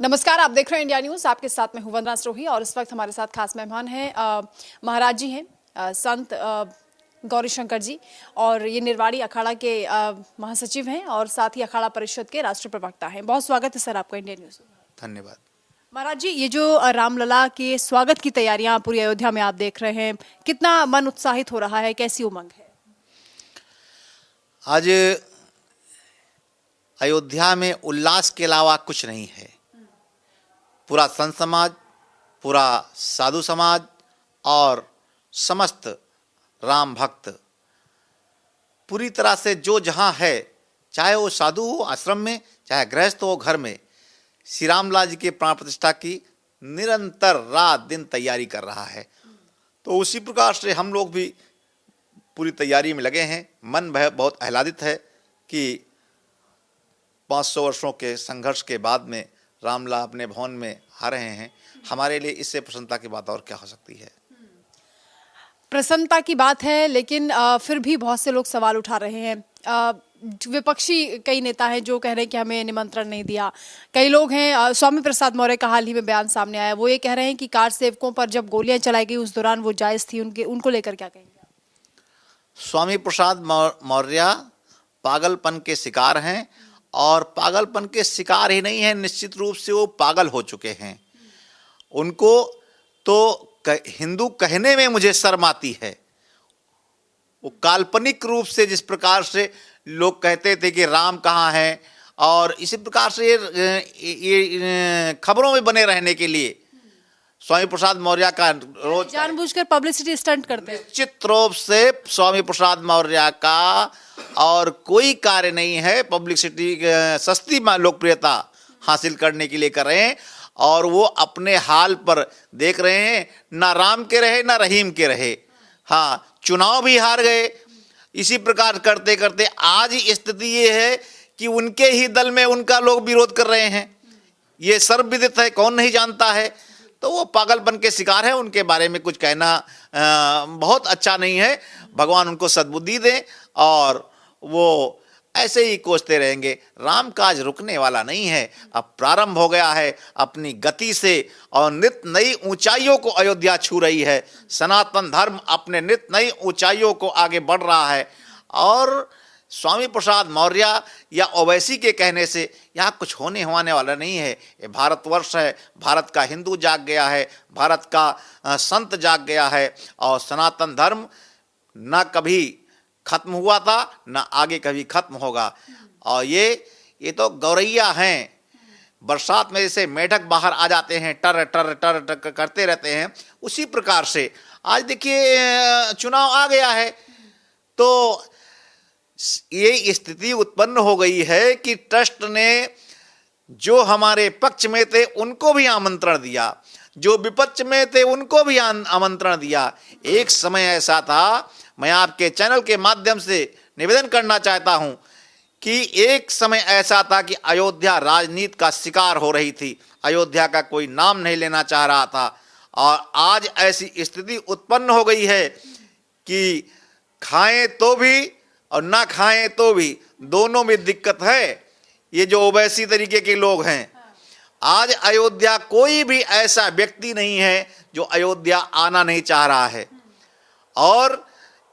नमस्कार, आप देख रहे हैं इंडिया न्यूज। आपके साथ में हूं वंदना स्रोही और इस वक्त हमारे साथ खास मेहमान हैं महाराज जी हैं, संत गौरी शंकर जी, और ये निर्वाणी अखाड़ा के महासचिव हैं और साथ ही अखाड़ा परिषद के राष्ट्रीय प्रवक्ता हैं। बहुत स्वागत है सर आपका इंडिया न्यूज। धन्यवाद। महाराज जी, ये जो रामलला के स्वागत की तैयारियां पूरी अयोध्या में आप देख रहे हैं, कितना मन उत्साहित हो रहा है, कैसी उमंग है? आज अयोध्या में उल्लास के अलावा कुछ नहीं है। पूरा संत समाज, पूरा साधु समाज और समस्त राम भक्त पूरी तरह से जो जहाँ है, चाहे वो साधु हो आश्रम में, चाहे गृहस्थ हो घर में, श्री रामलाल जी के प्राण प्रतिष्ठा की निरंतर रात दिन तैयारी कर रहा है। तो उसी प्रकार से हम लोग भी पूरी तैयारी में लगे हैं। मन बहुत आह्लादित है कि 500 वर्षों के संघर्ष के बाद में रामलला अपने भवन में आ रहे हैं। हमारे लिए इससे प्रसन्नता की बात और क्या हो सकती है। प्रसन्नता की बात है, लेकिन फिर भी बहुत से लोग सवाल उठा रहे हैं। विपक्षी कई नेता हैं जो कह रहे हैं कि हमें निमंत्रण नहीं दिया। कई लोग हैं, स्वामी प्रसाद मौर्य का हाल ही में बयान सामने आया, वो ये कह रहे हैं कि कार सेवकों पर जब गोलियां चलाई गई उस दौरान वो जायज थी। उनको लेकर क्या कहेंगे? स्वामी प्रसाद मौर्य पागलपन के शिकार हैं, और पागलपन के शिकार ही नहीं है, निश्चित रूप से वो पागल हो चुके हैं। उनको तो हिंदू कहने में मुझे शर्म आती है। वो काल्पनिक रूप से जिस प्रकार से लोग कहते थे कि राम कहाँ है, और इसी प्रकार से ये खबरों में बने रहने के लिए स्वामी प्रसाद मौर्य का रोज जानबूझकर पब्लिसिटी स्टंट करते हैं। निश्चित रूप से स्वामी प्रसाद मौर्य का और कोई कार्य नहीं है, पब्लिसिटी सस्ती लोकप्रियता हासिल करने के लिए कर रहे हैं, और वो अपने हाल पर देख रहे हैं। ना राम के रहे ना रहीम के रहे। हाँ, चुनाव भी हार गए। इसी प्रकार करते करते आज स्थिति ये है कि उनके ही दल में उनका लोग विरोध कर रहे हैं। ये सर्वविदित है, कौन नहीं जानता है। तो वो पागलपन के शिकार है। उनके बारे में कुछ कहना बहुत अच्छा नहीं है। भगवान उनको सद्बुद्धि दें, और वो ऐसे ही कोसते रहेंगे। राम काज रुकने वाला नहीं है, अब प्रारंभ हो गया है अपनी गति से, और नित नई ऊंचाइयों को अयोध्या छू रही है। सनातन धर्म अपने नित नई ऊंचाइयों को आगे बढ़ रहा है, और स्वामी प्रसाद मौर्य या ओवैसी के कहने से यहाँ कुछ होने वाला नहीं है। ये भारतवर्ष है, भारत का हिंदू जाग गया है, भारत का संत जाग गया है, और सनातन धर्म न कभी खत्म हुआ था, न आगे कभी खत्म होगा। और ये तो गौरैया हैं। बरसात में जैसे मेढक बाहर आ जाते हैं, टर टर टर टर करते रहते हैं, उसी प्रकार से आज देखिए चुनाव आ गया है, तो ये स्थिति उत्पन्न हो गई है कि ट्रस्ट ने जो हमारे पक्ष में थे उनको भी आमंत्रण दिया, जो विपक्ष में थे उनको भी आमंत्रण दिया। एक समय ऐसा था, मैं आपके चैनल के माध्यम से निवेदन करना चाहता हूं कि एक समय ऐसा था कि अयोध्या राजनीति का शिकार हो रही थी। अयोध्या का कोई नाम नहीं लेना चाह रहा था, और आज ऐसी स्थिति उत्पन्न हो गई है कि खाएं तो भी और ना खाएं तो भी, दोनों में दिक्कत है। ये जो ओवैसी तरीके के लोग हैं, आज अयोध्या कोई भी ऐसा व्यक्ति नहीं है जो अयोध्या आना नहीं चाह रहा है। और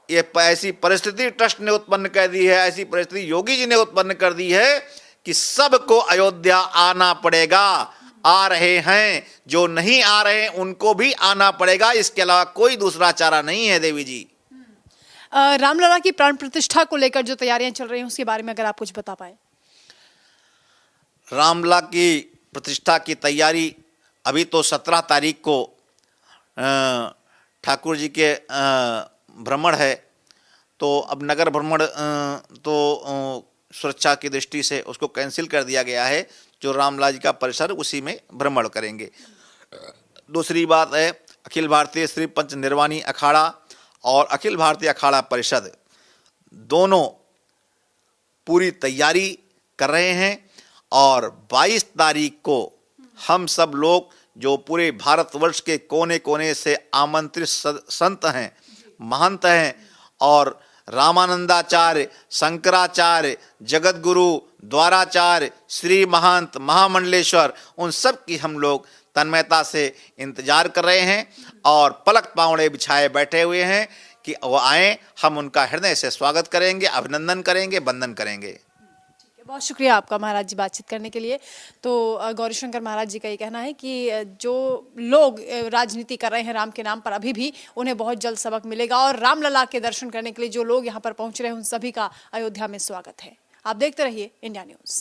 ये ऐसी परिस्थिति ट्रस्ट ने उत्पन्न कर दी है, ऐसी परिस्थिति योगी जी ने उत्पन्न कर दी है कि सबको अयोध्या आना पड़ेगा। आ रहे हैं, जो नहीं आ रहे हैं उनको भी आना पड़ेगा। इसके अलावा कोई दूसरा चारा नहीं है। देवी जी, रामलला की प्राण प्रतिष्ठा को लेकर जो तैयारियां चल रही हैं उसके बारे में अगर आप कुछ बता पाए। रामलला की प्रतिष्ठा की तैयारी अभी तो 17 तारीख को ठाकुर जी के भ्रमण है, तो अब नगर भ्रमण तो सुरक्षा की दृष्टि से उसको कैंसिल कर दिया गया है। जो रामलला जी का परिसर उसी में भ्रमण करेंगे। दूसरी बात है, अखिल भारतीय श्री पंच निर्वाणी अखाड़ा और अखिल भारतीय अखाड़ा परिषद दोनों पूरी तैयारी कर रहे हैं, और 22 तारीख को हम सब लोग जो पूरे भारतवर्ष के कोने कोने से आमंत्रित संत हैं, महंत हैं, और रामानंदाचार्य, शंकराचार्य, जगत गुरु, द्वाराचार्य, श्री महंत, महामंडलेश्वर, उन सब की हम लोग तन्मयता से इंतजार कर रहे हैं और पलक पावड़े बिछाए बैठे हुए हैं कि वो आए, हम उनका हृदय से स्वागत करेंगे, अभिनंदन करेंगे, वंदन करेंगे। बहुत शुक्रिया आपका महाराज जी बातचीत करने के लिए। तो गौरीशंकर महाराज जी का ये कहना है कि जो लोग राजनीति कर रहे हैं राम के नाम पर, अभी भी उन्हें बहुत जल्द सबक मिलेगा और रामलला के दर्शन करने के लिए जो लोग यहाँ पर पहुंच रहे हैं उन सभी का अयोध्या में स्वागत है। आप देखते रहिए इंडिया न्यूज।